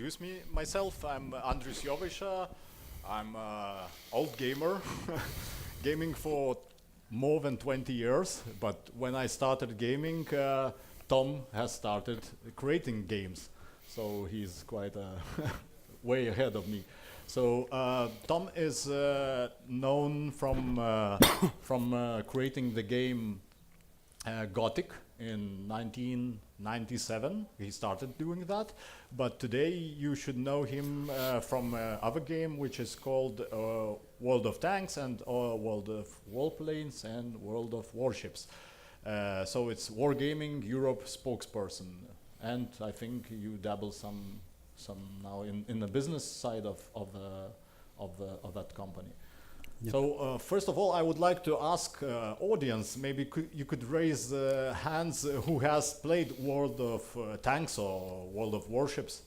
introduce myself. I'm Andris Jovica. I'm an old gamer, gaming for more than 20 years. But when I started gaming, Tom has started creating games. So he's quite way ahead of me. So Tom is known from creating the game Gothic in 1997. He started doing that, but today you should know him from other game which is called World of Tanks and World of Warplanes and World of Warships. So it's Wargaming Europe spokesperson, and I think you dabble some now in the business side of that company. Yep. So first of all, I would like to ask audience, maybe you could raise hands who has played World of Tanks or World of Warships.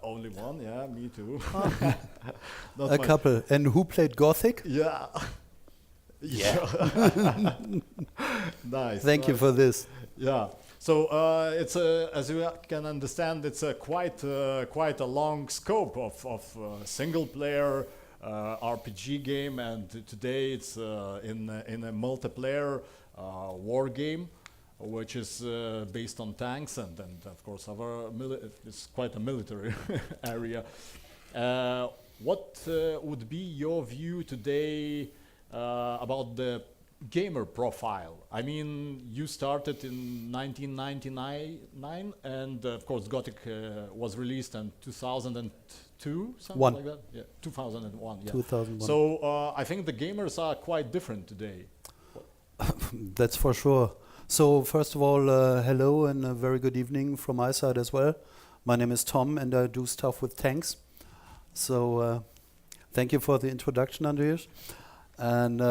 Only one, yeah, me too. A couple. And who played Gothic? Yeah. Yeah. Nice. Thank you for this. Yeah. So it's as you can understand, it's a quite a long scope of single player RPG game, and today it's in a multiplayer war game, which is based on tanks and of course it's quite a military area. What would be your view today about the gamer profile? I mean, you started in 1999, and of course Gothic was released in 2002, something like that. Yeah, 2001. Yeah. 2001. So I think the gamers are quite different today. That's for sure. So first of all, hello and a very good evening from my side as well. My name is Tom, and I do stuff with tanks. So thank you for the introduction, Andreas. And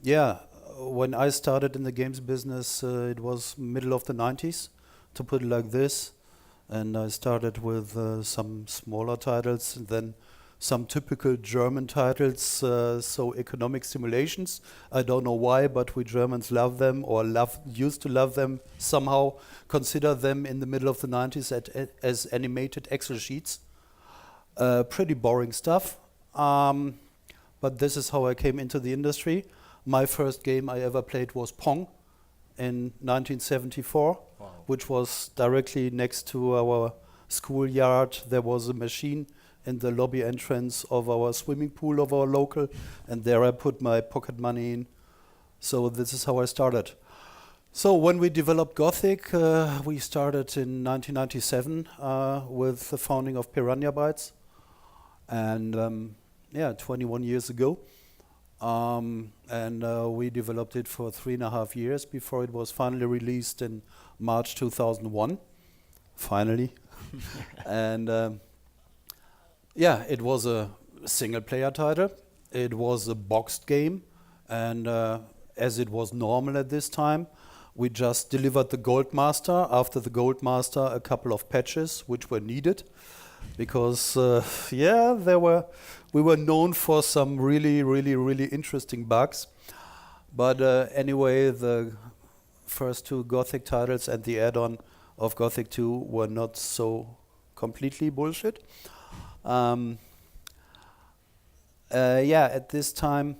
yeah. When I started in the games business, it was middle of the 90s, to put it like this. And I started with some smaller titles, and then some typical German titles, so economic simulations. I don't know why, but we Germans love them, or used to love them somehow, consider them in the middle of the 90s as animated Excel sheets. Pretty boring stuff, but this is how I came into the industry. My first game I ever played was Pong in 1974, wow. Which was directly next to our schoolyard. There was a machine in the lobby entrance of our swimming pool of our local, and there I put my pocket money in. So this is how I started. So when we developed Gothic, we started in 1997 with the founding of Piranha Bytes, and yeah, 21 years ago. And we developed it for 3.5 years before it was finally released in March 2001. Finally. And yeah, it was a single player title. It was a boxed game. And as it was normal at this time, we just delivered the Gold Master. After the Gold Master, a couple of patches which were needed. Because yeah, we were known for some really interesting bugs. But anyway, the first two Gothic titles and the add-on of Gothic 2 were not so completely bullshit. Yeah, at this time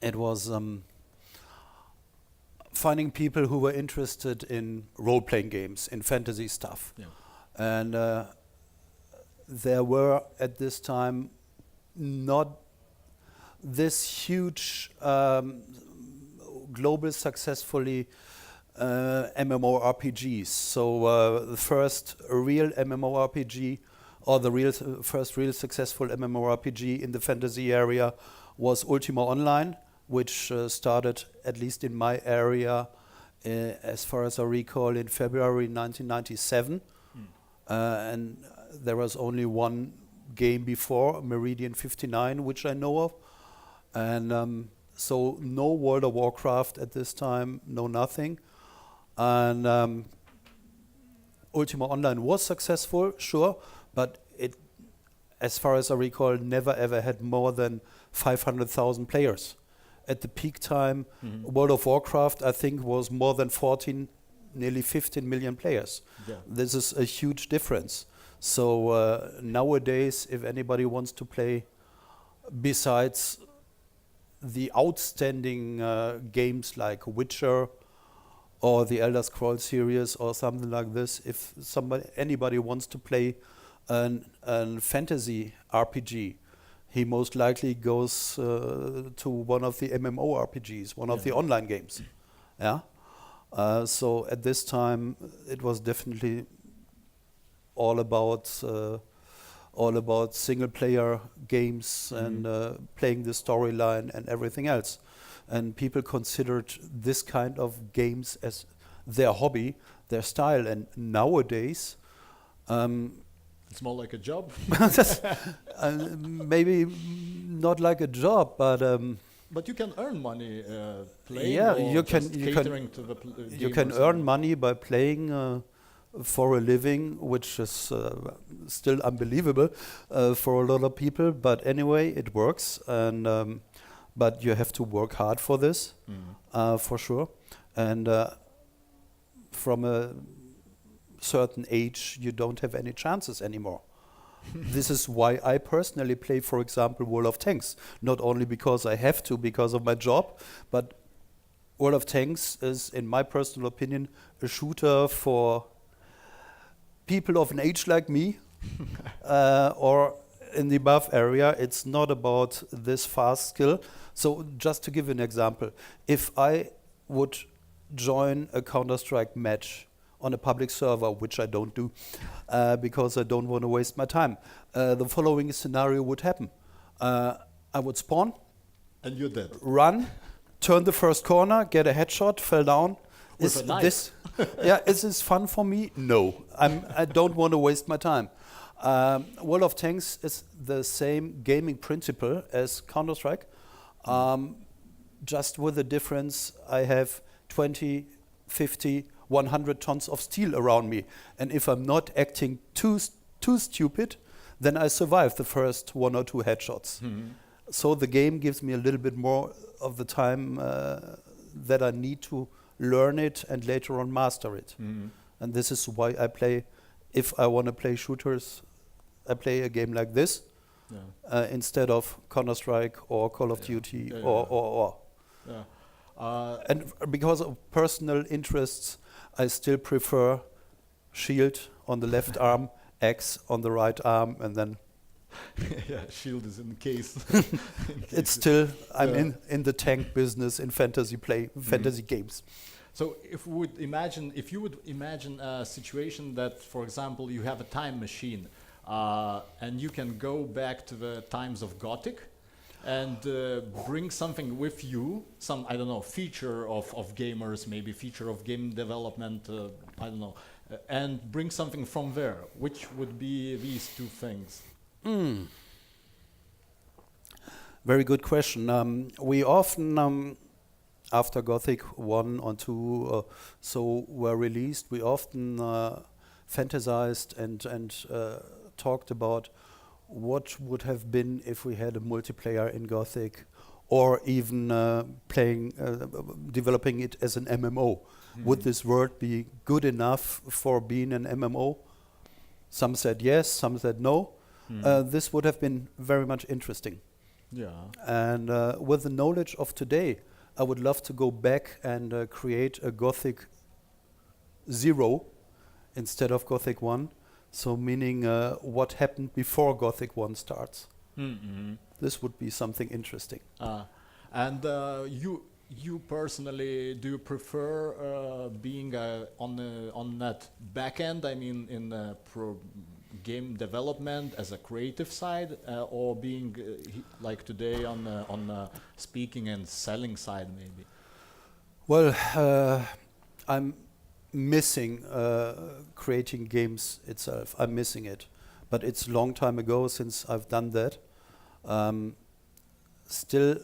it was finding people who were interested in role-playing games, in fantasy stuff. Yeah. And there were at this time not this huge global successfully MMORPGs. So the first real MMORPG, or the first real successful MMORPG in the fantasy area was Ultima Online, which started, at least in my area, as far as I recall, in February 1997. And there was only one game before, Meridian 59, which I know of. And so no World of Warcraft at this time, no nothing. And Ultima Online was successful, sure, but it, as far as I recall, never ever had more than 500,000 players. At the peak time, World of Warcraft, I think, was more than 14, nearly 15 million players. Yeah. This is a huge difference. So nowadays, if anybody wants to play, besides the outstanding games like Witcher or the Elder Scrolls series or something like this, if anybody wants to play an fantasy RPG, he most likely goes to one of the MMORPGs, one of the online games. Yeah. So at this time, it was definitely all about single-player games and playing the storyline and everything else. And people considered this kind of games as their hobby, their style. And nowadays, it's more like a job. maybe not like a job, but you can earn money playing. Yeah, or you can. Catering to the You can earn money by playing for a living, which is still unbelievable for a lot of people. But anyway, it works, and but you have to work hard for this, for sure. And from a certain age, you don't have any chances anymore. This is why I personally play, for example, World of Tanks. Not only because I have to, because of my job, but World of Tanks is, in my personal opinion, a shooter for people of an age like me or in the above area. It's not about this fast skill. So just to give an example, if I would join a Counter-Strike match on a public server, which I don't do because I don't want to waste my time, the following scenario would happen. I would spawn, and you're dead. Run, turn the first corner, get a headshot, fell down. With a knife. Is this fun for me? No, I don't want to waste my time. World of Tanks is the same gaming principle as Counter-Strike, just with the difference I have 20, 50, 100 tons of steel around me. And if I'm not acting too stupid, then I survive the first 1 or 2 headshots. So the game gives me a little bit more of the time that I need to learn it and later on master it. And this is why I play, if I want to play shooters, I play a game like this instead of Counter-Strike or Call of Duty or. And because of personal interests, I still prefer shield on the left arm, axe on the right arm, and then shield is in case. It's still, I'm in the tank business in fantasy games. So if you would imagine a situation that, for example, you have a time machine and you can go back to the times of Gothic and bring something with you, some, I don't know, feature of gamers, maybe feature of game development, I don't know, and bring something from there, which would be these two things? Very good question. We often, after Gothic 1 or 2 were released, we often fantasized and talked about what would have been if we had a multiplayer in Gothic, or even developing it as an MMO. Would this world be good enough for being an MMO? Some said yes, some said no. This would have been very much interesting. Yeah. And with the knowledge of today, I would love to go back and create a Gothic 0 instead of Gothic 1. So meaning what happened before Gothic 1 starts. This would be something interesting. And you personally, do you prefer being on that back end? I mean, in game development as a creative side, or being like today on speaking and selling side, maybe? Well, I'm missing creating games itself. I'm missing it, but it's a long time ago since I've done that. Still,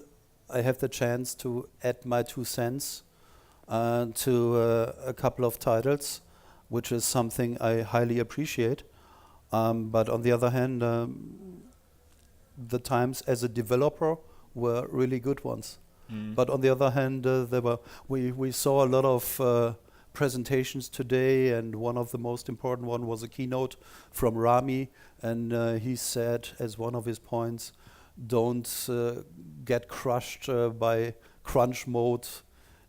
I have the chance to add my 2 cents to a couple of titles, which is something I highly appreciate. But on the other hand, the times as a developer were really good ones. But on the other hand, we saw a lot of presentations today, and one of the most important one was a keynote from Rami, and he said as one of his points, don't get crushed by crunch mode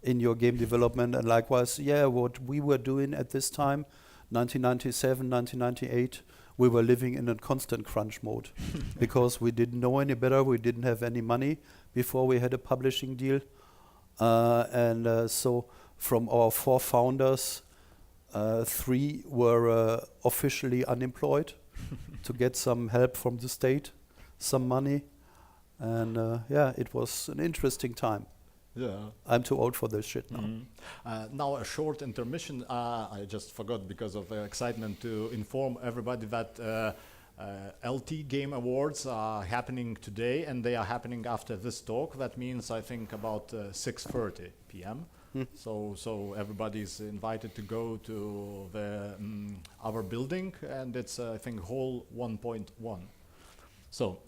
in your game development. And likewise, what we were doing at this time, 1997, 1998, we were living in a constant crunch mode because we didn't know any better, we didn't have any money before we had a publishing deal. So from our 4 founders, 3 were officially unemployed to get some help from the state, some money. And it was an interesting time. Yeah. I'm too old for this shit now. Now a short intermission. I just forgot because of excitement to inform everybody that LT Game Awards are happening today, and they are happening after this talk. That means I think about 6:30 p.m. So everybody is invited to go to the our building, and it's I think hall 1.1. So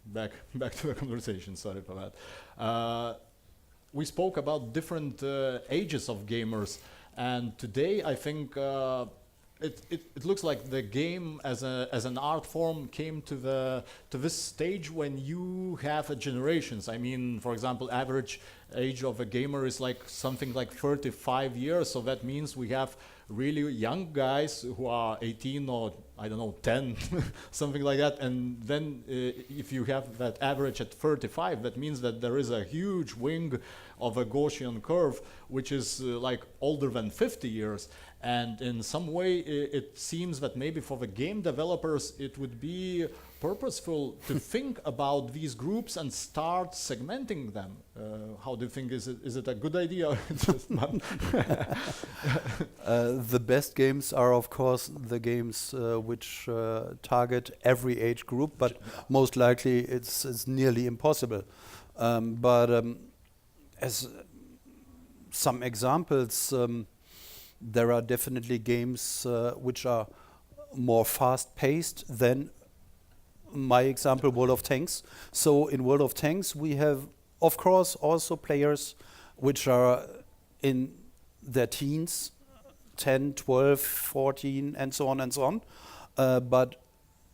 back to the conversation. Sorry for that. We spoke about different ages of gamers, and today I think it looks like the game as an art form came to this stage when you have generations. I mean, for example, average age of a gamer is like something like 35 years, so that means we have really young guys who are 18 or I don't know 10 something like that, and then if you have that average at 35, that means that there is a huge wing of a Gaussian curve which is like older than 50 years. And in some way it seems that maybe for the game developers it would be purposeful to think about these groups and start segmenting them. How do you think, is it a good idea? Just not The best games are of course the games which target every age group, but most likely it's nearly impossible. As some examples, there are definitely games which are more fast-paced than my example, World of Tanks. So in World of Tanks, we have, of course, also players which are in their teens, 10, 12, 14, and so on and so on. But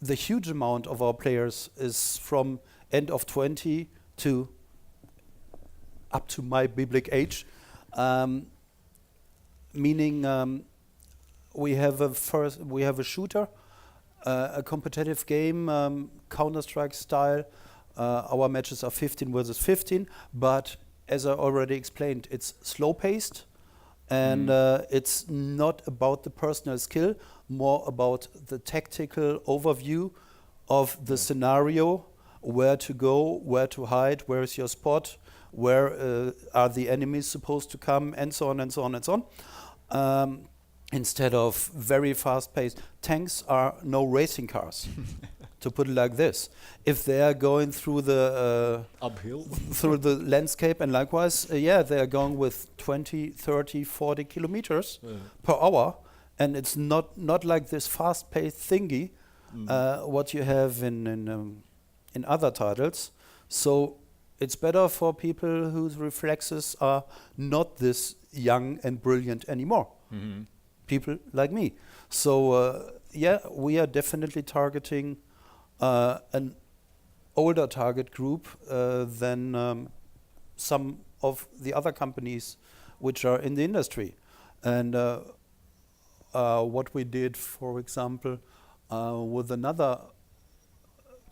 the huge amount of our players is from end of 20 to up to my biblical age. Meaning we have a shooter, a competitive game, Counter-Strike style. Our matches are 15 versus 15, but as I already explained, it's slow-paced, and it's not about the personal skill, more about the tactical overview of the scenario, where to go, where to hide, where is your spot, where are the enemies supposed to come, and so on and so on and so on. Instead of very fast-paced, tanks are no racing cars, to put it like this. If they are going through the uphill, through the landscape, and likewise, they are going with 20, 30, 40 kilometers per hour, and it's not like this fast-paced thingy what you have in other titles. So it's better for people whose reflexes are not this young and brilliant anymore. People like me. So we are definitely targeting an older target group than some of the other companies which are in the industry. And what we did, for example, with another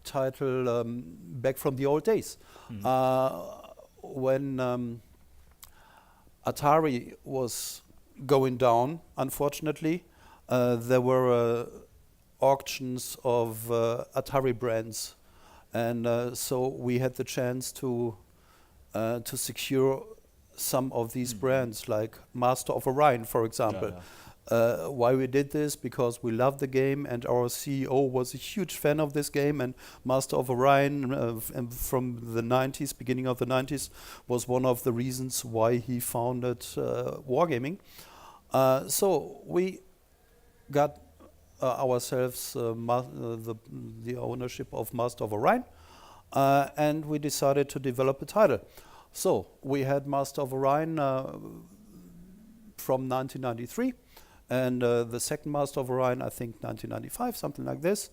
title back from the old days, when Atari was going down, unfortunately, there were auctions of Atari brands, and so we had the chance to secure some of these brands, like Master of Orion, for example. Why we did this? Because we loved the game, and our CEO was a huge fan of this game, and Master of Orion from the 90s, beginning of the 90s, was one of the reasons why he founded Wargaming. So we got ourselves the ownership of Master of Orion, and we decided to develop a title. So we had Master of Orion from 1993, and the second Master of Orion, I think 1995, something like this.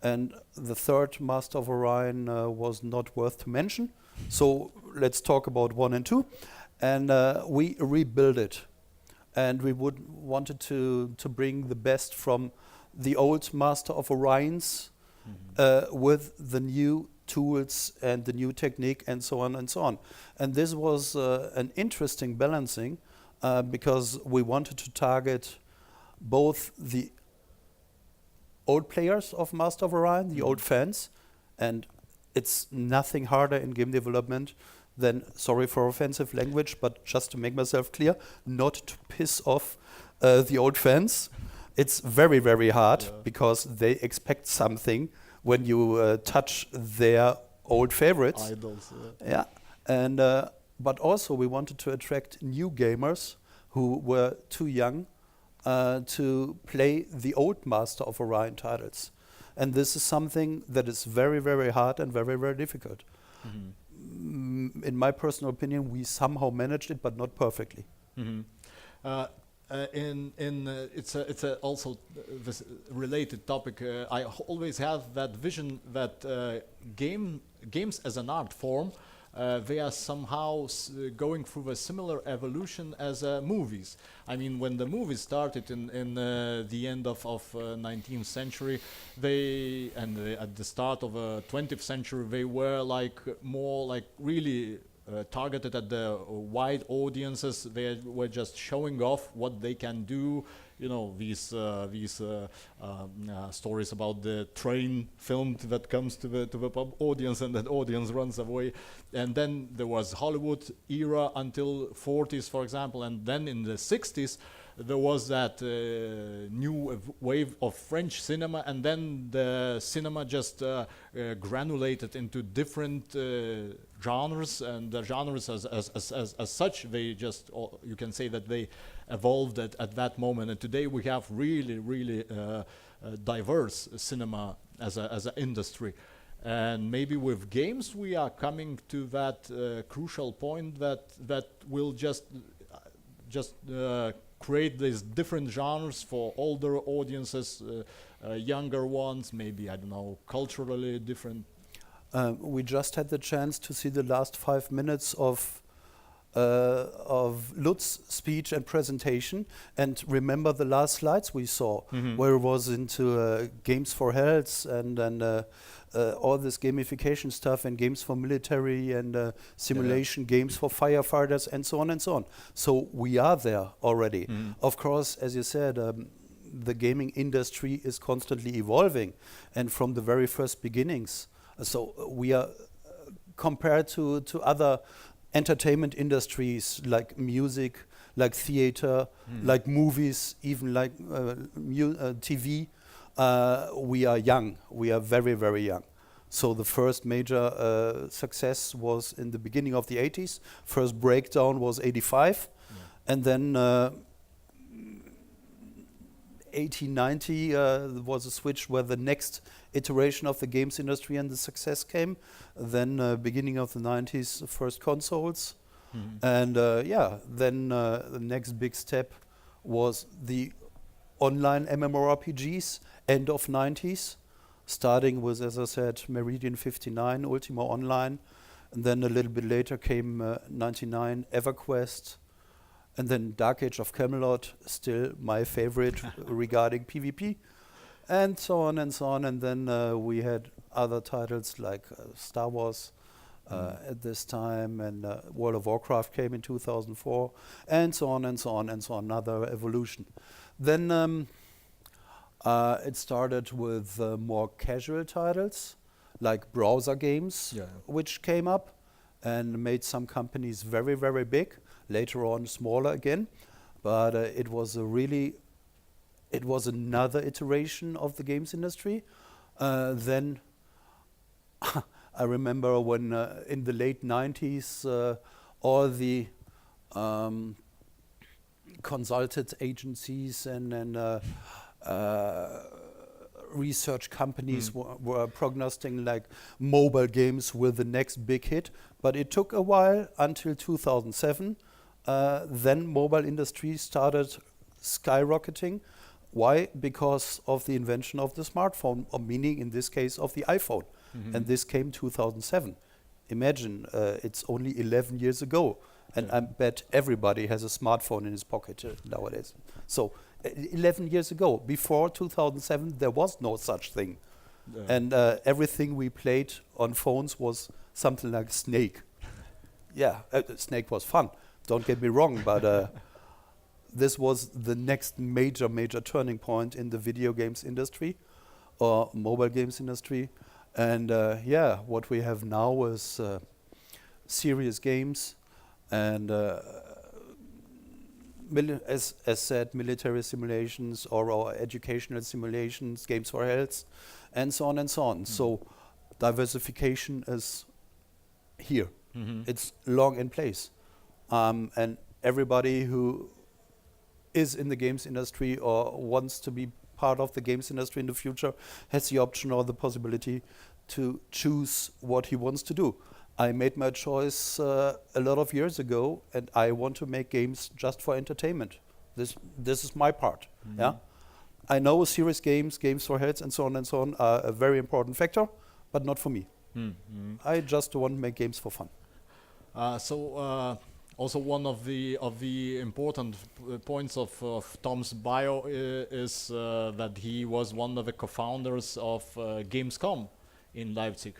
And the third Master of Orion was not worth to mention. So let's talk about 1 and 2. And we rebuilt it. And we wanted to bring the best from the old Master of Orions with the new tools and the new technique and so on and so on. And this was an interesting balancing because we wanted to target both the old players of Master of Orion, the old fans, and it's nothing harder in game development than, sorry for offensive language, but just to make myself clear, not to piss off the old fans. It's very, very hard because they expect something when you touch their old favorites. Idols. Yeah, and but also we wanted to attract new gamers who were too young to play the old Master of Orion titles. And this is something that is very, very hard and very, very difficult. In my personal opinion, we somehow managed it, but not perfectly. It's also this related topic. I always have that vision that games as an art form, they are somehow going through a similar evolution as movies. I mean, when the movies started in the end of 19th century, at the start of 20th century, they were like more like really targeted at the wide audiences. They were just showing off what they can do. You know, these stories about the train filmed that comes to the pub audience, and that audience runs away. And then there was Hollywood era until 40s, for example, and then in the 60s there was that new wave of French cinema, and then the cinema just granulated into different genres, and the genres as such, they just, you can say that they evolved at that moment. And today we have really diverse cinema as an industry. And maybe with games we are coming to that crucial point that will just create these different genres for older audiences, younger ones, maybe, I don't know, culturally different. We just had the chance to see the last 5 minutes of Lutz's speech and presentation, and remember the last slides we saw, where it was into games for health and all this gamification stuff, and games for military and simulation games for firefighters and so on and so on. So we are there already. Of course, as you said, the gaming industry is constantly evolving, and from the very first beginnings. So we are compared to other entertainment industries like music, like theater, like movies, even like TV. We are young. We are very, very young. So the first major success was in the beginning of the 80s. First breakdown was 85. And then 80, 90 was a switch where the next iteration of the games industry and the success came. Then beginning of the 90s, the first consoles. And then the next big step was the online MMORPGs, end of 90s, starting with, as I said, Meridian 59, Ultima Online. And then a little bit later came 99, EverQuest. And then Dark Age of Camelot, still my favorite regarding PvP, and so on and so on. And then we had other titles like Star Wars at this time, and World of Warcraft came in 2004, and so on and so on and so on, another evolution. Then it started with more casual titles, like browser games, which came up and made some companies very, very big. Later on, smaller again, but it was another iteration of the games industry. Then I remember when in the late 90s, all the consulted agencies and research companies were prognosticating like mobile games were the next big hit, but it took a while until 2007. then mobile industry started skyrocketing. Why? Because of the invention of the smartphone, or meaning in this case of the iPhone. And this came 2007. Imagine, it's only 11 years ago. And I bet everybody has a smartphone in his pocket nowadays. So 11 years ago, before 2007, there was no such thing. And everything we played on phones was something like Snake. Snake was fun. Don't get me wrong, but this was the next major turning point in the video games industry or mobile games industry. And what we have now is serious games and as said, military simulations or educational simulations, games for health, and so on and so on. So diversification is here. It's long in place. And everybody who is in the games industry or wants to be part of the games industry in the future has the option or the possibility to choose what he wants to do. I made my choice a lot of years ago, and I want to make games just for entertainment. This is my part. Yeah, I know serious games for health, and so on are a very important factor, but not for me. I just want to make games for fun. Also, one of the important points of Tom's bio is that he was one of the co-founders of Gamescom in Leipzig.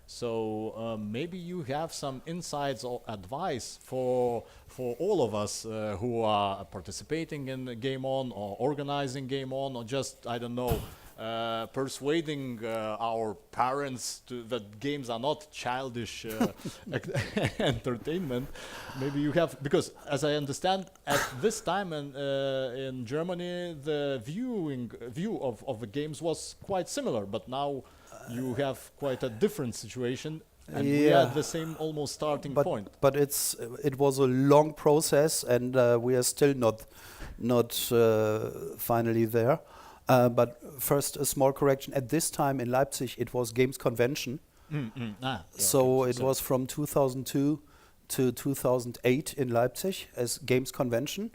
So maybe you have some insights or advice for all of us who are participating in GameOn or organizing GameOn, or just, I don't know, persuading our parents that games are not childish entertainment. Maybe you have, because as I understand, at this time in Germany, the view of the games was quite similar, but now you have quite a different situation, and we are at the same almost starting point. But it was a long process, and we are still not finally there. But first, a small correction. At this time in Leipzig, it was Games Convention. So it was from 2002 to 2008 in Leipzig as Games Convention.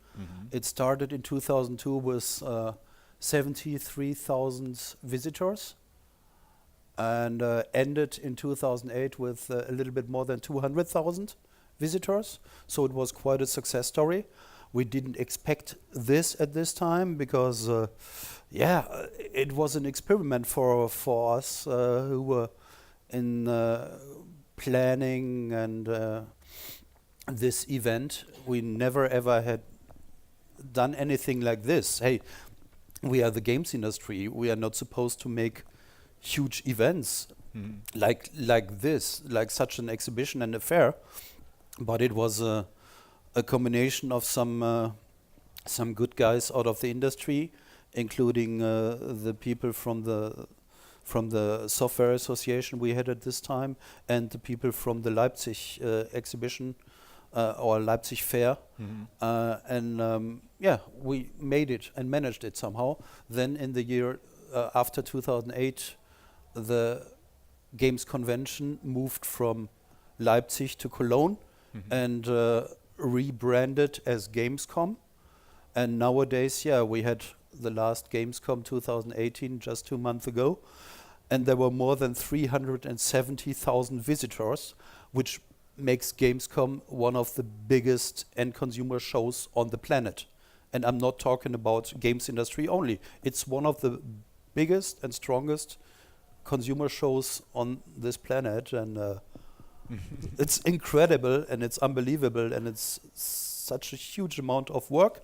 It started in 2002 with 73,000 visitors, and ended in 2008 with a little bit more than 200,000 visitors. So it was quite a success story. We didn't expect this at this time because, it was an experiment for us who were in planning and this event. We never ever had done anything like this. Hey, we are the games industry. We are not supposed to make huge events like this, like such an exhibition and affair. But it was a combination of some good guys out of the industry, including the people from the software association we had at this time, and the people from the Leipzig exhibition or Leipzig fair. We made it and managed it somehow. Then in the year after 2008, the Games Convention moved from Leipzig to Cologne and rebranded as Gamescom. And nowadays, we had the last Gamescom 2018 just 2 months ago, and there were more than 370,000 visitors, which makes Gamescom one of the biggest end consumer shows on the planet. And I'm not talking about games industry only. It's one of the biggest and strongest consumer shows on this planet, and it's incredible and it's unbelievable, and it's such a huge amount of work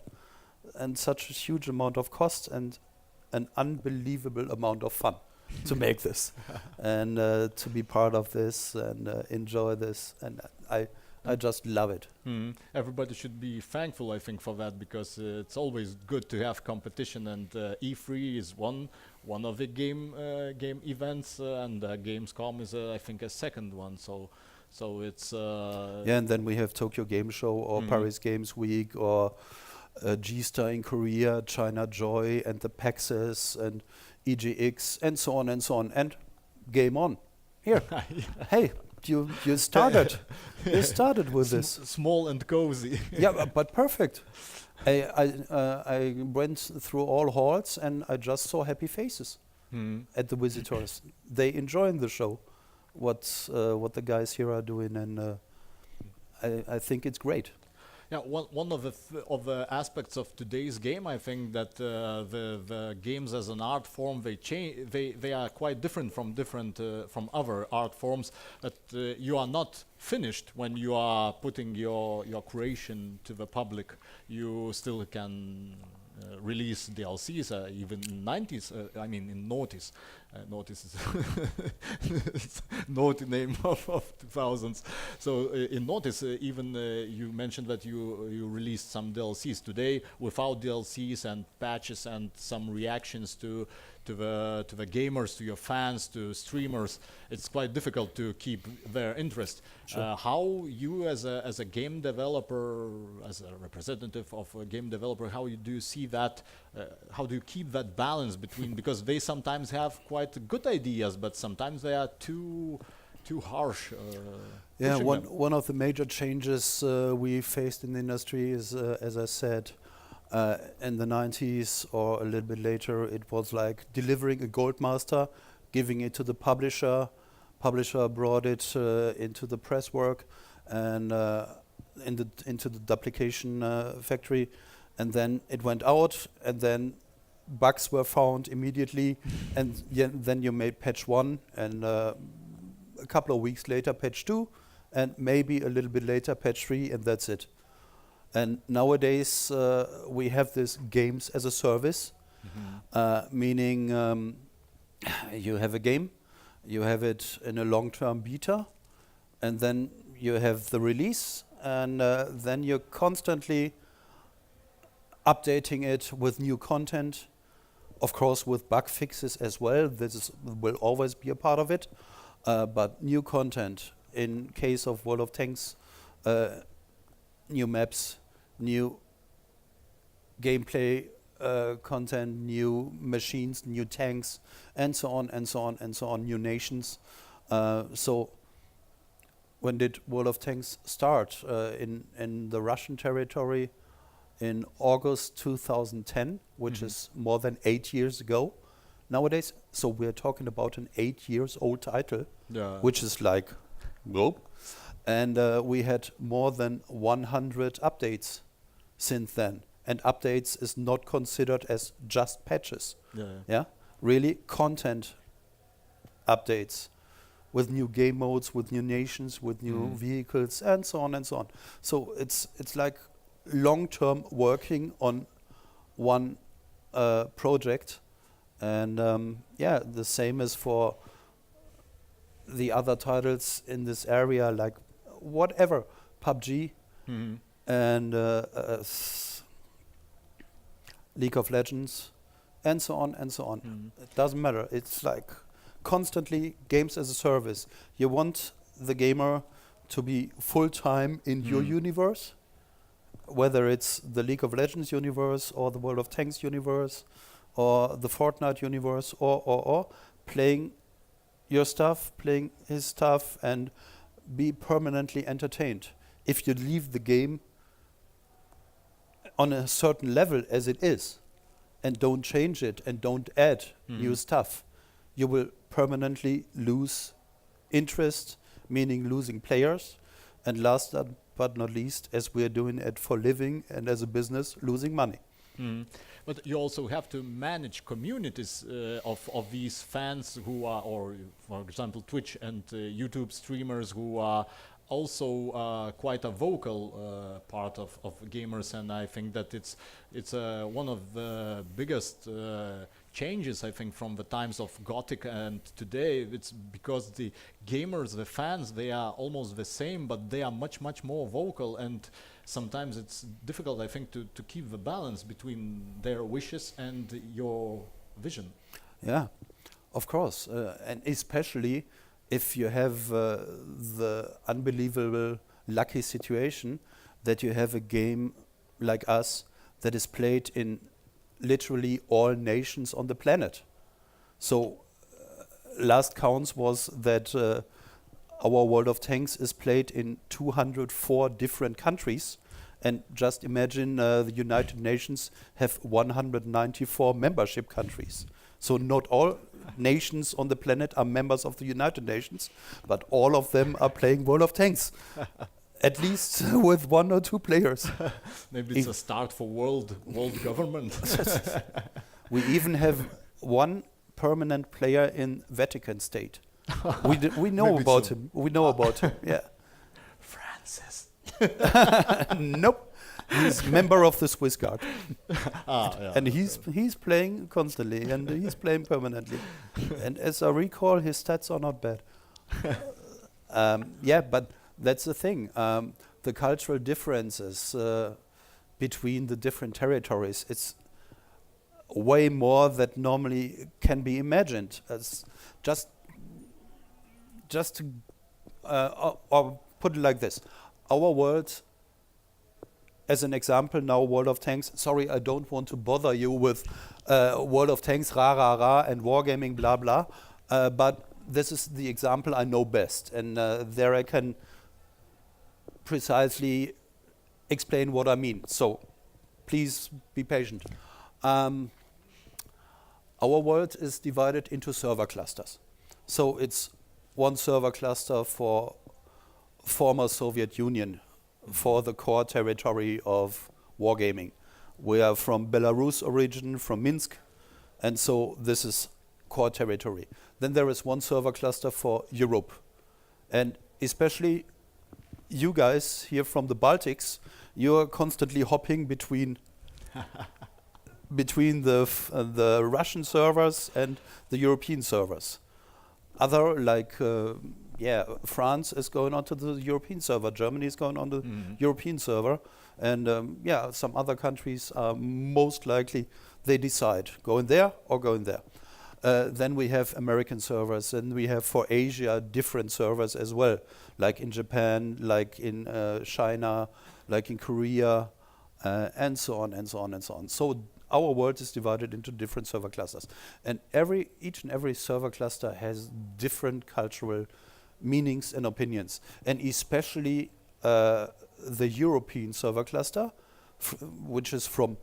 and such a huge amount of cost and an unbelievable amount of fun to make this and to be part of this and enjoy this, and I just love it. Everybody should be thankful, I think, for that, because it's always good to have competition, and E3 is one of the game events, and Gamescom is I think a second one. So it's and then we have Tokyo Game Show or Paris Games Week or G-Star in Korea, China Joy, and the PAXes and EGX and so on and so on, and GameOn here. Hey, you started. You started with this. Small and cozy. Yeah, but perfect. I went through all halls and I just saw happy faces at the visitors. They enjoying the show, what the guys here are doing, and I think it's great. Yeah, one of the aspects of today's game, I think that the games as an art form, they are quite different from other art forms. That you are not finished when you are putting your creation to the public. You still can release DLCs, even in 90s. I mean, in noughties. Noughties is it's naughty name of 2000s. So in noughties, even you mentioned that you released some DLCs today without DLCs and patches and some reactions to the gamers, to your fans, to streamers. It's quite difficult to keep their interest. Sure. How you as a game developer, as a representative of a game developer, how do you see that? How do you keep that balance between, because they sometimes have quite good ideas, but sometimes they are too harsh. Yeah, one of the major changes we faced in the industry is, as I said, in the 90s or a little bit later, it was like delivering a gold master, giving it to the publisher. Publisher brought it into the press work and into the duplication factory, and then it went out, and then bugs were found immediately, and then you made patch 1, and a couple of weeks later patch 2, and maybe a little bit later patch 3, and that's it. And nowadays we have this games as a service, meaning you have a game, you have it in a long-term beta, and then you have the release, and then you're constantly updating it with new content, of course with bug fixes as well. Will always be a part of it, but new content. In case of World of Tanks, new maps, new gameplay content, new machines, new tanks, and so on and so on and so on, new nations. So when did World of Tanks start? In the Russian territory in August 2010, which is more than 8 years ago nowadays. So we're talking about an 8 years old title, which is like, whoa. And we had more than 100 updates since then. And updates is not considered as just patches. Yeah, really content updates with new game modes, with new nations, with new vehicles, and so on and so on. So it's like long-term working on one project. And yeah, the same as for the other titles in this area, like whatever, PUBG and League of Legends, and so on and so on. It doesn't matter. It's like constantly games as a service. You want the gamer to be full-time in your universe, whether it's the League of Legends universe or the World of Tanks universe or the Fortnite universe, or playing your stuff, playing his stuff, and be permanently entertained. If you leave the game on a certain level as it is and don't change it and don't add new stuff, you will permanently lose interest, meaning losing players, and last but not least, as we're doing it for living and as a business, losing money. But you also have to manage communities of these fans who are, or for example, Twitch and YouTube streamers who are also quite a vocal part of gamers, and I think that it's one of the biggest changes, I think, from the times of Gothic and today. It's because the gamers, the fans, they are almost the same, but they are much more vocal, and sometimes it's difficult, I think, to keep the balance between their wishes and your vision. Yeah, of course, and especially if you have the unbelievable lucky situation that you have a game like us that is played in literally all nations on the planet. So last counts was that our World of Tanks is played in 204 different countries. And just imagine the United Nations have 194 membership countries. So not all nations on the planet are members of the United Nations, but all of them are playing World of Tanks. At least with 1 or 2 players. Maybe it's a start for world government. We even have 1 permanent player in Vatican State. We know Maybe about so. him. We know about him. Yeah. Francis. Nope. He's member of the Swiss Guard. Yeah. And he's playing constantly and he's playing permanently. And as I recall, his stats are not bad. Yeah, but that's the thing. The cultural differences between the different territories, it's way more that normally can be imagined. As just to, or put it like this, our world, as an example now, World of Tanks, sorry, I don't want to bother you with World of Tanks, rah, rah, rah, and Wargaming, blah, blah, but this is the example I know best, and there I can precisely explain what I mean. So please be patient. Our world is divided into server clusters. So it's 1 server cluster for former Soviet Union, for the core territory of Wargaming. We are from Belarus origin, from Minsk, and so this is core territory. Then there is 1 server cluster for Europe. And especially you guys here from the Baltics, you're constantly hopping between the Russian servers and the European servers. Other, like, France is going on to the European server, Germany is going on the European server, and some other countries are most likely, they decide, going there or going there. Then we have American servers, and we have for Asia different servers as well, like in Japan, like in China, like in Korea, and so on and so on and so on. So our world is divided into different server clusters, and each and every server cluster has different cultural meanings and opinions, and especially the European server cluster, which is from,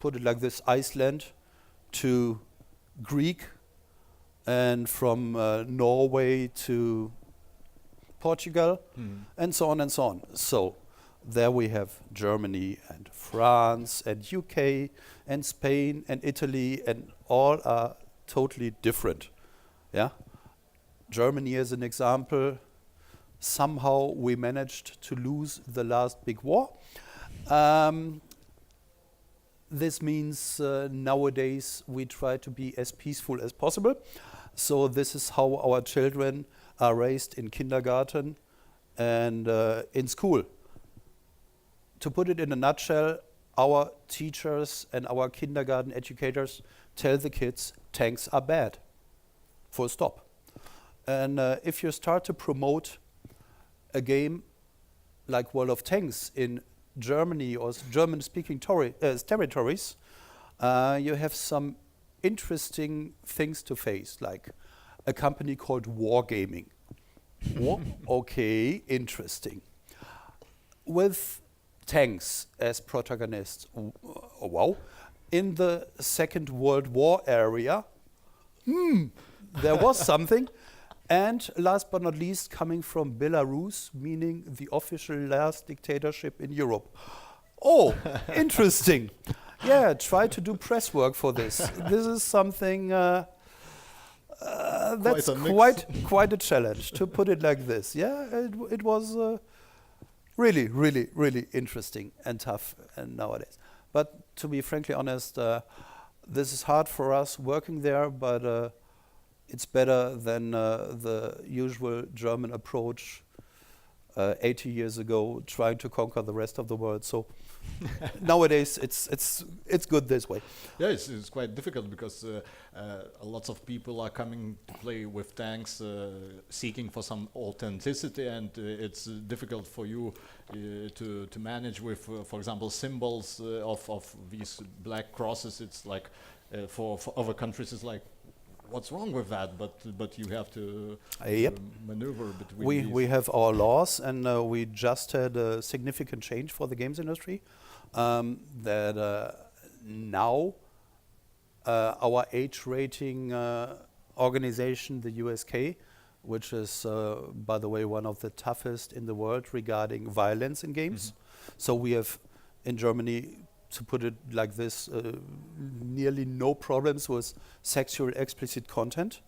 put it like this, Iceland to Greek, and from Norway to Portugal, and so on and so on. So there we have Germany and France and UK and Spain and Italy, and all are totally different. Yeah. Germany as an example, somehow we managed to lose the last big war. This means nowadays we try to be as peaceful as possible. So this is how our children are raised in kindergarten and in school. To put it in a nutshell, our teachers and our kindergarten educators tell the kids tanks are bad. Full stop. And if you start to promote a game like World of Tanks in Germany or German-speaking territories, you have some interesting things to face, like a company called Wargaming. Okay, interesting. With tanks as protagonists, wow. In the Second World War area, there was something. And last but not least, coming from Belarus, meaning the official last dictatorship in Europe. Oh, interesting. Yeah, try to do press work for this. This is something that's quite a challenge, to put it like this. Yeah, it was really, really, really interesting and tough nowadays. But to be frankly honest, this is hard for us working there, but it's better than the usual German approach 80 years ago, trying to conquer the rest of the world. So nowadays, it's good this way. Yeah, it's quite difficult because lots of people are coming to play with tanks, seeking for some authenticity, and it's difficult for you to manage with, for example, symbols of these black crosses. It's like for other countries, it's like, what's wrong with that? But you have to Yep. maneuver between We have our laws, and we just had a significant change for the games industry. That now our age rating organization, the USK, which is, by the way, one of the toughest in the world regarding violence in games. So we have in Germany, to put it like this, nearly no problems with sexual explicit content,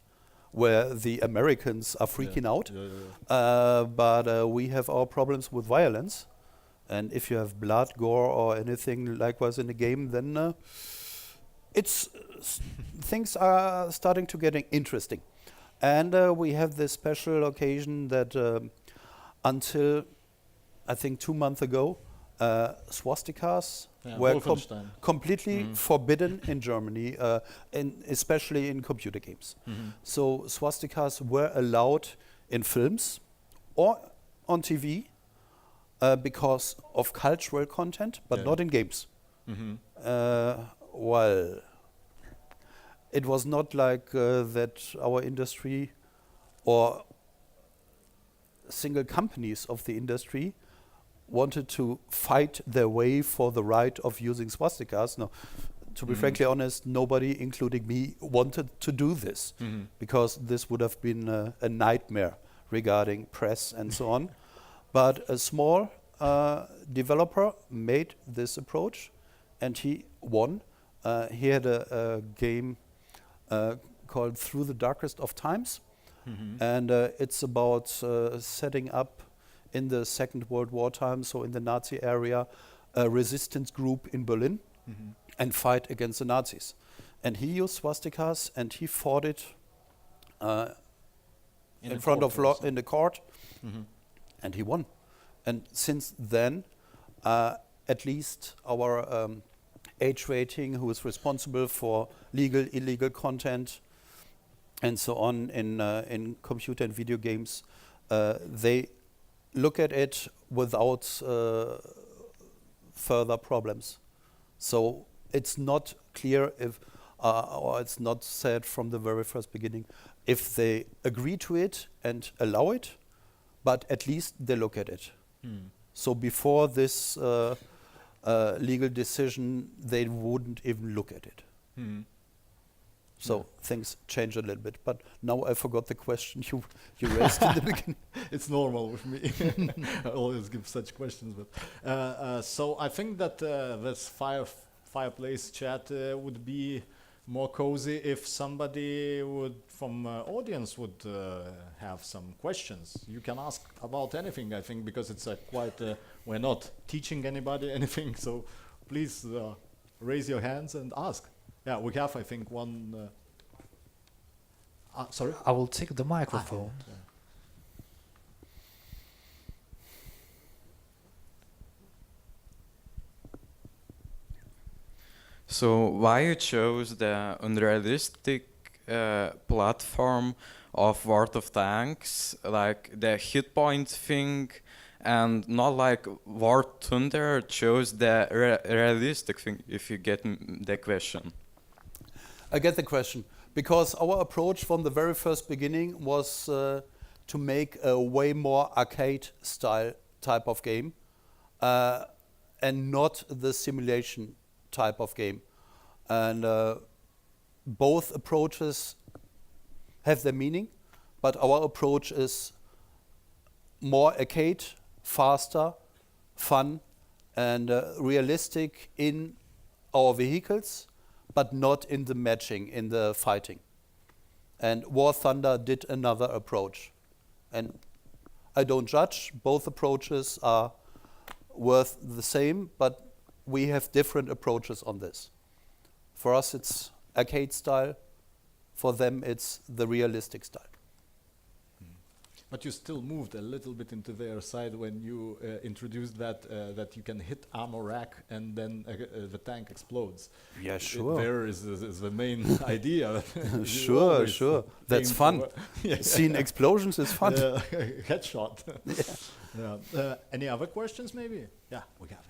where the Americans are freaking out. But we have our problems with violence. And if you have blood, gore, or anything likewise in the game, then things are starting to getting interesting. And we have this special occasion that until, I think, 2 months ago, swastikas were completely forbidden in Germany, especially in computer games. So swastikas were allowed in films or on TV because of cultural content, but not in games. Well, it was not like that our industry or single companies of the industry wanted to fight their way for the right of using swastikas. No, to be frankly honest, nobody, including me, wanted to do this because this would have been a nightmare regarding press and so on. But a small developer made this approach, and he won. He had a game called Through the Darkest of Times, and it's about setting up in the Second World War time, so in the Nazi area, a resistance group in Berlin and fight against the Nazis. And he used swastikas, and he fought it in front of in the court, and he won. And since then, at least our age rating, who is responsible for legal, illegal content, and so on in computer and video games, they look at it without further problems. So it's not clear if, or it's not said from the very first beginning, if they agree to it and allow it, but at least they look at it. So before this legal decision, they wouldn't even look at it. So things change a little bit. But now I forgot the question you raised in the beginning. It's normal with me. I always give such questions. But so I think that this fireplace chat would be more cozy if somebody from audience would have some questions. You can ask about anything, I think, because it's we're not teaching anybody anything. So please raise your hands and ask. Yeah, we have, I think, one. Sorry? I will take the microphone. So why you chose the unrealistic platform of World of Tanks, like the hit point thing, and not like War Thunder chose the realistic thing, if you get the question? I get the question, because our approach from the very first beginning was to make a way more arcade style type of game and not the simulation type of game. And both approaches have their meaning, but our approach is more arcade, faster, fun, and realistic in our vehicles, but not in the matching, in the fighting. And War Thunder did another approach. And I don't judge, both approaches are worth the same, but we have different approaches on this. For us it's arcade style, for them it's the realistic style. But you still moved a little bit into their side when you introduced that you can hit armor rack and then the tank explodes. Yeah, sure. There is the main idea. Sure. That's fun. Seeing explosions is fun. Headshot. Yeah. Any other questions maybe? Yeah, we have here.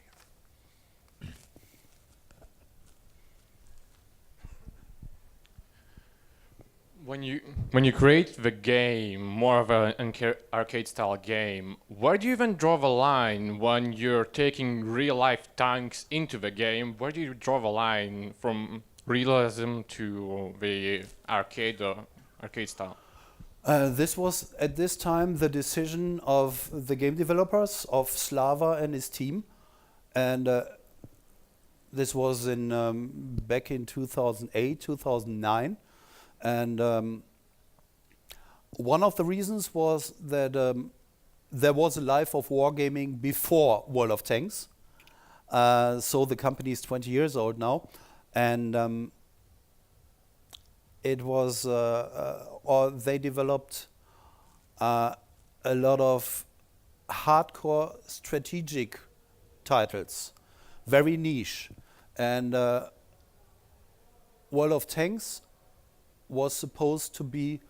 When you create the game, more of an arcade style game, where do you even draw the line when you're taking real life tanks into the game? Where do you draw the line from realism to the arcade style? This was at this time the decision of the game developers, of Slava and his team, and this was in back in 2008, 2009, and one of the reasons was that there was a life of wargaming before World of Tanks. So the company is 20 years old now, and it was, or they developed a lot of hardcore strategic titles, very niche, and World of Tanks was supposed to be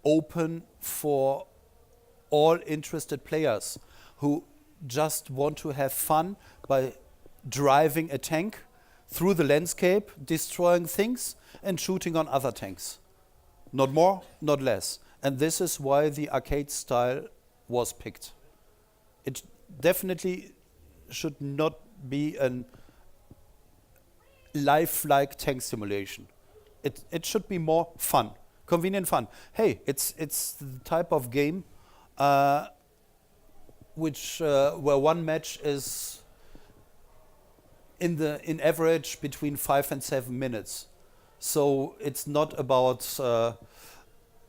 open for all interested players who just want to have fun by driving a tank through the landscape, destroying things and shooting on other tanks. Not more, not less. And this is why the arcade style was picked. It definitely should not be a lifelike tank simulation. It should be more fun, convenient fun. Hey, it's the type of game which where one match is in average between 5 and 7 minutes. So it's not about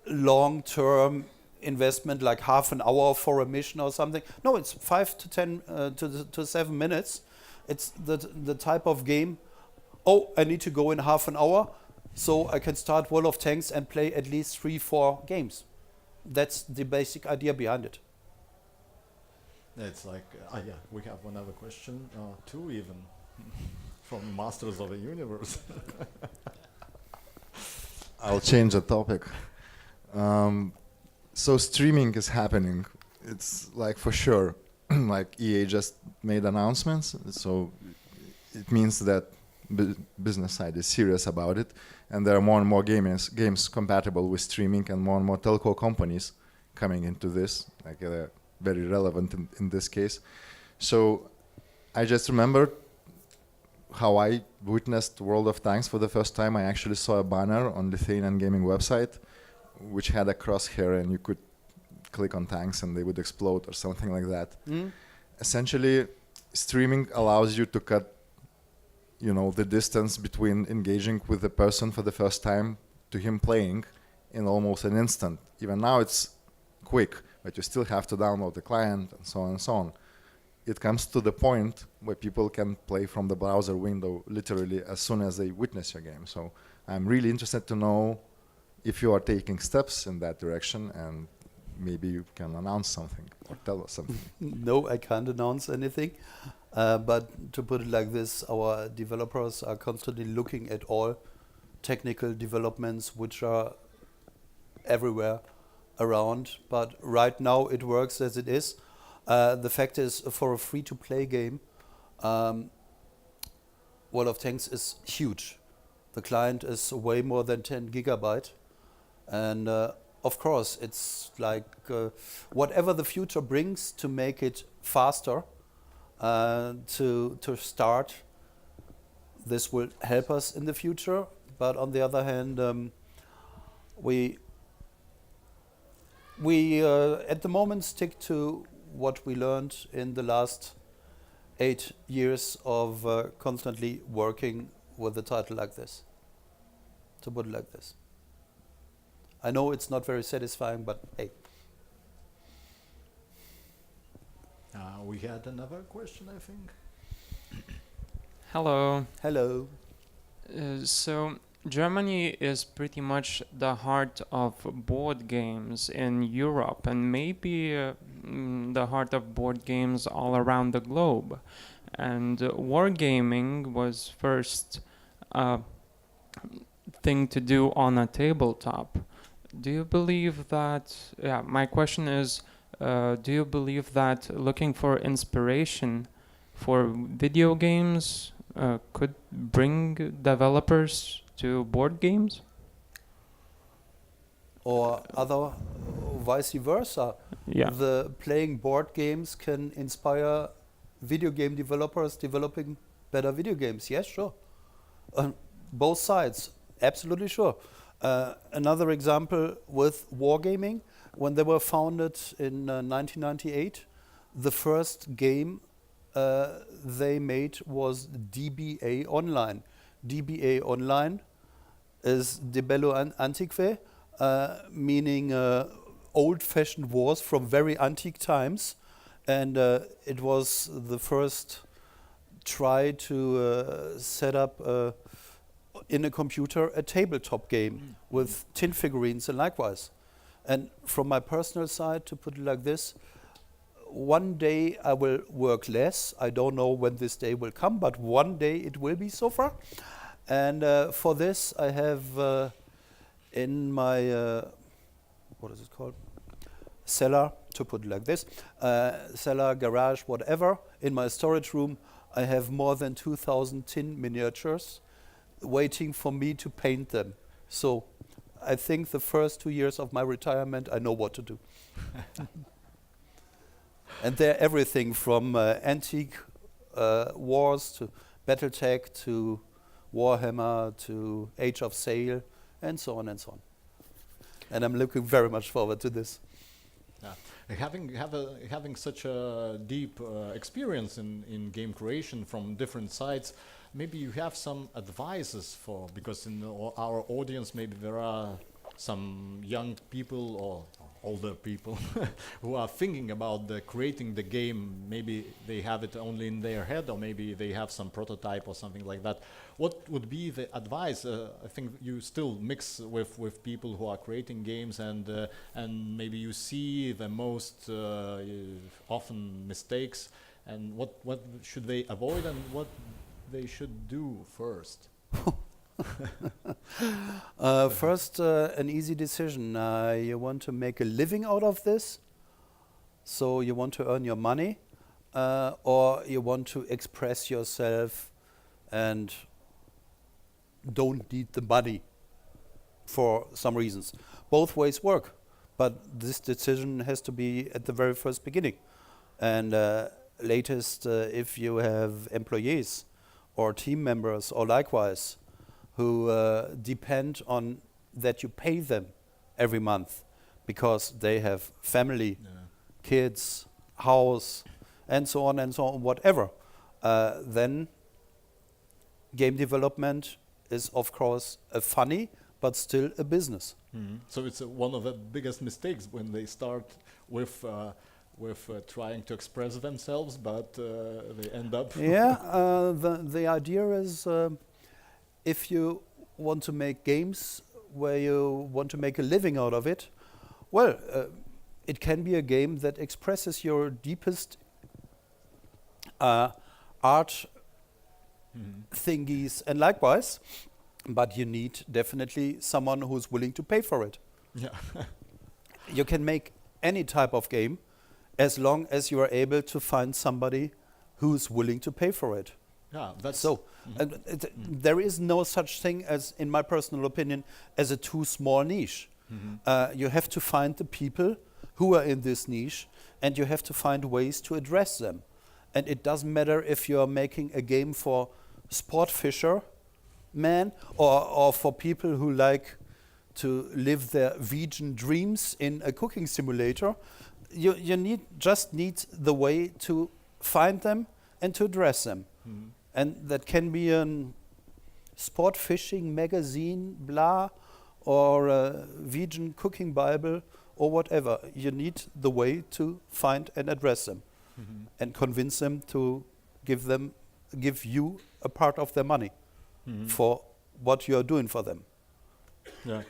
long-term investment like half an hour for a mission or something. No, it's 5 to 10 to 7 minutes. It's the type of game. Oh, I need to go in half an hour, so I can start World of Tanks and play at least 3-4 games. That's the basic idea behind it. It's like, yeah, we have another question, two even, from Masters of the Universe. I'll change the topic. So streaming is happening. It's like for sure, like EA just made announcements, so it means that business side is serious about it, and there are more and more games compatible with streaming, and more telco companies coming into this, like very relevant in this case. So I just remembered how I witnessed World of Tanks for the first time. I actually saw a banner on Lithuanian gaming website which had a crosshair, and you could click on tanks and they would explode or something like that. Essentially, streaming allows you to cut the distance between engaging with the person for the first time to him playing in almost an instant. Even now it's quick, but you still have to download the client and so on and so on. It comes to the point where people can play from the browser window literally as soon as they witness your game. So I'm really interested to know if you are taking steps in that direction, and maybe you can announce something or tell us something. No, I can't announce anything. But to put it like this, our developers are constantly looking at all technical developments which are everywhere around. But right now it works as it is. The fact is, for a free-to-play game, World of Tanks is huge. The client is way more than 10 gigabyte. And of course, it's like whatever the future brings to make it faster, to start, this will help us in the future. But on the other hand, we at the moment stick to what we learned in the last 8 years of constantly working with a title like this. To put it like this. I know it's not very satisfying, but hey. We had another question, I think. Hello. Hello. So Germany is pretty much the heart of board games in Europe, and maybe the heart of board games all around the globe. And wargaming was first thing to do on a tabletop. Do you believe that, my question is, do you believe that looking for inspiration for video games could bring developers to board games? or other vice versa. Yeah. The playing board games can inspire video game developers developing better video games. Yes, sure. Both sides, absolutely sure. Another example with Wargaming, when they were founded in 1998, the first game they made was DBA Online. DBA Online is De Bello Antiquae, meaning old-fashioned wars from very antique times, and it was the first try to set up in a computer a tabletop game with tin figurines and likewise. And from my personal side, to put it like this, one day I will work less. I don't know when this day will come, but one day it will be so far. And for this, I have in my, what is it called? Cellar, to put it like this, cellar, garage, whatever. In my storage room, I have more than 2,000 tin miniatures waiting for me to paint them. So I think the first 2 years of my retirement, I know what to do. And they're everything from antique wars to Battletech to Warhammer to Age of Sail and so on and so on. And I'm looking very much forward to this. Having such a deep experience in game creation from different sides, maybe you have some advices for, because in our audience maybe there are some young people or older people who are thinking about creating the game. Maybe they have it only in their head, or maybe they have some prototype or something like that. What would be the advice? I think you still mix with people who are creating games, and maybe you see the most often mistakes, and what should they avoid and what they should do first. First, an easy decision. You want to make a living out of this, so you want to earn your money, or you want to express yourself and don't need the money for some reasons. Both ways work, but this decision has to be at the very first beginning. And latest, if you have employees or team members or likewise, who depend on that you pay them every month because they have family, kids, house, and so on, whatever. Then game development is, of course, a funny but still a business. So it's one of the biggest mistakes when they start with trying to express themselves, but they end up. Yeah, the idea is if you want to make games where you want to make a living out of it, well, it can be a game that expresses your deepest art thingies and likewise, but you need definitely someone who's willing to pay for it. Yeah. You can make any type of game as long as you are able to find somebody who's willing to pay for it. Yeah, that's so. There is no such thing as, in my personal opinion, as a too small niche. You have to find the people who are in this niche, and you have to find ways to address them. And it doesn't matter if you are making a game for sport fisher men or for people who like to live their vegan dreams in a cooking simulator. You just need the way to find them and to address them. And that can be a sport fishing magazine, blah, or a vegan cooking Bible, or whatever. You need the way to find and address them, and convince them to give you a part of their money for what you are doing for them. Yeah,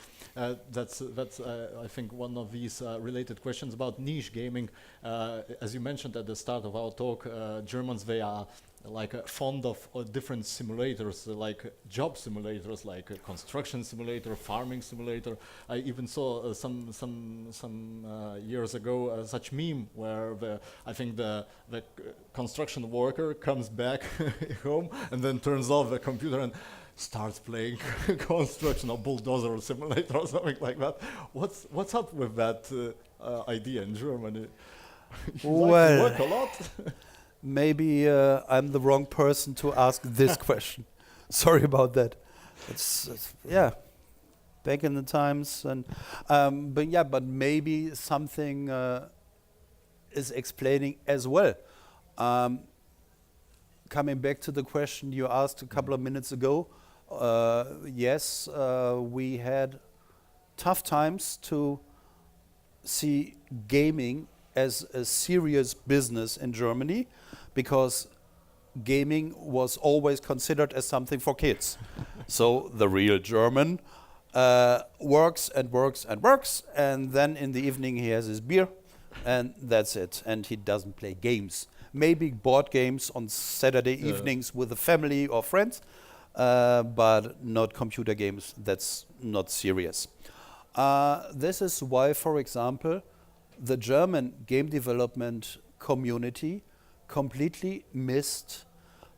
that's I think one of these related questions about niche gaming. As you mentioned at the start of our talk, Germans, they are like fond of different simulators, like job simulators, like a construction simulator, farming simulator. I even saw some years ago such meme where I think the construction worker comes back home and then turns off the computer and starts playing construction or bulldozer simulator or something like that. What's up with that idea in Germany? You like to Well, work a lot. maybe I'm the wrong person to ask this question. Sorry about that. It's yeah, back in the times, and but maybe something is explaining as well. Coming back to the question you asked a couple of minutes ago, yes, we had tough times to see gaming as a serious business in Germany, because gaming was always considered as something for kids. So the real German works and works and works, and then in the evening he has his beer, and that's it. And he doesn't play games. Maybe board games on Saturday evenings with the family or friends, but not computer games. That's not serious. This is why, for example, the German game development community completely missed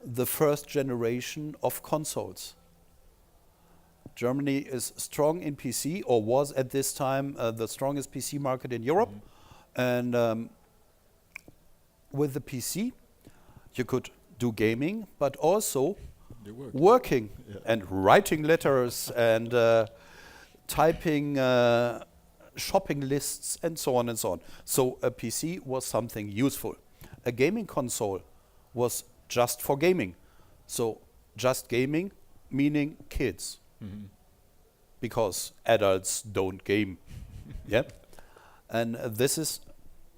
the first generation of consoles. Germany is strong in PC, or was at this time the strongest PC market in Europe. And with the PC, you could do gaming, but also working and writing letters and typing shopping lists and so on and so on. So a PC was something useful. A gaming console was just for gaming. So just gaming, meaning kids. Because adults don't game. Yeah. And this is,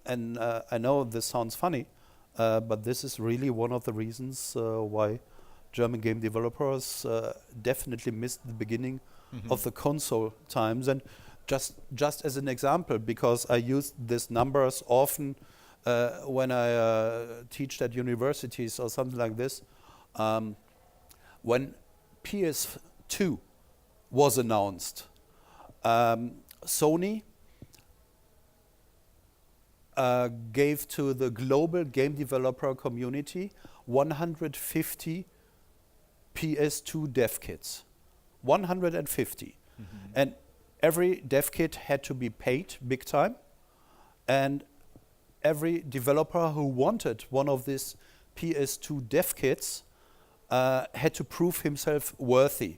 and I know this sounds funny, but this is really one of the reasons why German game developers definitely missed the beginning of the console times. And just as an example, because I use these numbers often when I teach at universities or something like this, when PS2 was announced, Sony gave to the global game developer community 150 PS2 dev kits. 150. And every dev kit had to be paid big time. And every developer who wanted one of these PS2 dev kits had to prove himself worthy.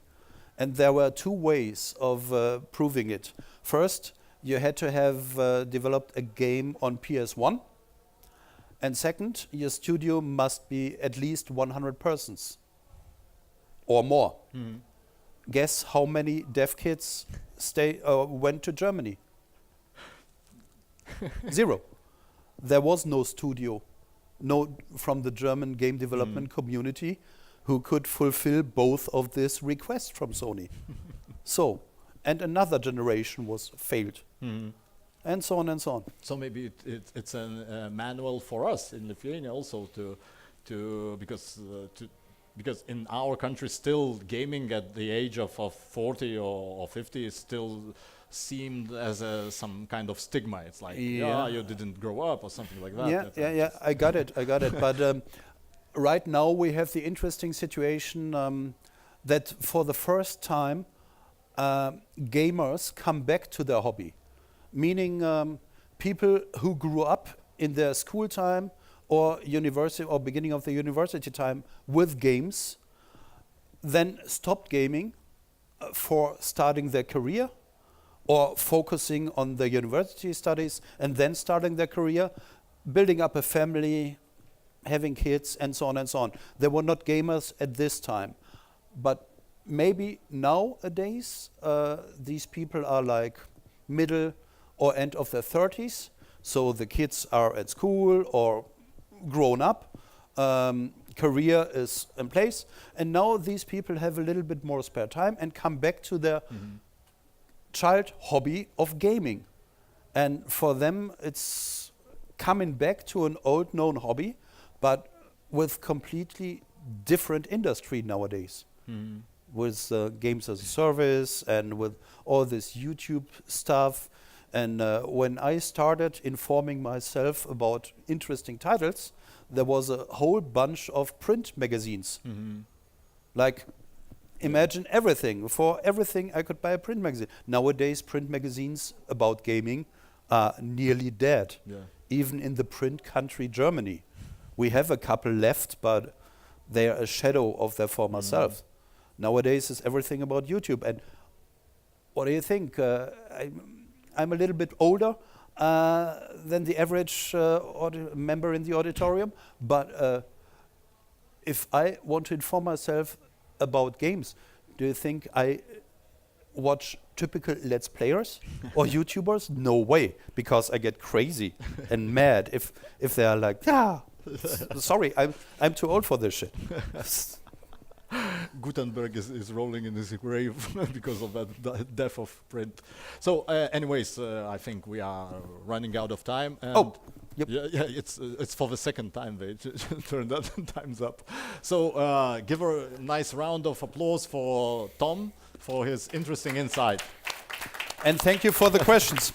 And there were two ways of proving it. First, you had to have developed a game on PS1. And second, your studio must be at least 100 persons or more. Guess how many dev kits went to Germany? 0. There was no studio, no from the German game development community who could fulfill both of these requests from Sony. So, and another generation was failed. And so on and so on. So maybe it's a manual for us in Lithuania also because in our country still gaming at the age of 40 or 50 is still seemed as some kind of stigma. It's like, you didn't grow up or something like that. Yeah, I got it. But right now we have the interesting situation that for the first time gamers come back to their hobby. Meaning people who grew up in their school time or university or beginning of the university time with games, then stopped gaming for starting their career or focusing on their university studies and then starting their career, building up a family, having kids and so on and so on. They were not gamers at this time. But maybe nowadays these people are like middle or end of their 30s, so the kids are at school or grown up, career is in place, and now these people have a little bit more spare time and come back to their child hobby of gaming. And for them it's coming back to an old known hobby, but with completely different industry nowadays. With games as a service and with all this YouTube stuff. And when I started informing myself about interesting titles, there was a whole bunch of print magazines. Like Imagine everything. For everything, I could buy a print magazine. Nowadays, print magazines about gaming are nearly dead. Yeah. Even in the print country Germany. We have a couple left, but they are a shadow of their former selves. Nowadays, it's everything about YouTube. And what do you think? I'm a little bit older than the average member in the auditorium, but if I want to inform myself about games, do you think I watch typical Let's Players or YouTubers? No way, because I get crazy and mad if they are like, sorry, I'm too old for this shit. Gutenberg is rolling in his grave because of that death of print. So, anyways, I think we are running out of time. And Yep. Yeah, it's for the second time they turned that times up. So, give a nice round of applause for Tom for his interesting insight. And thank you for the questions.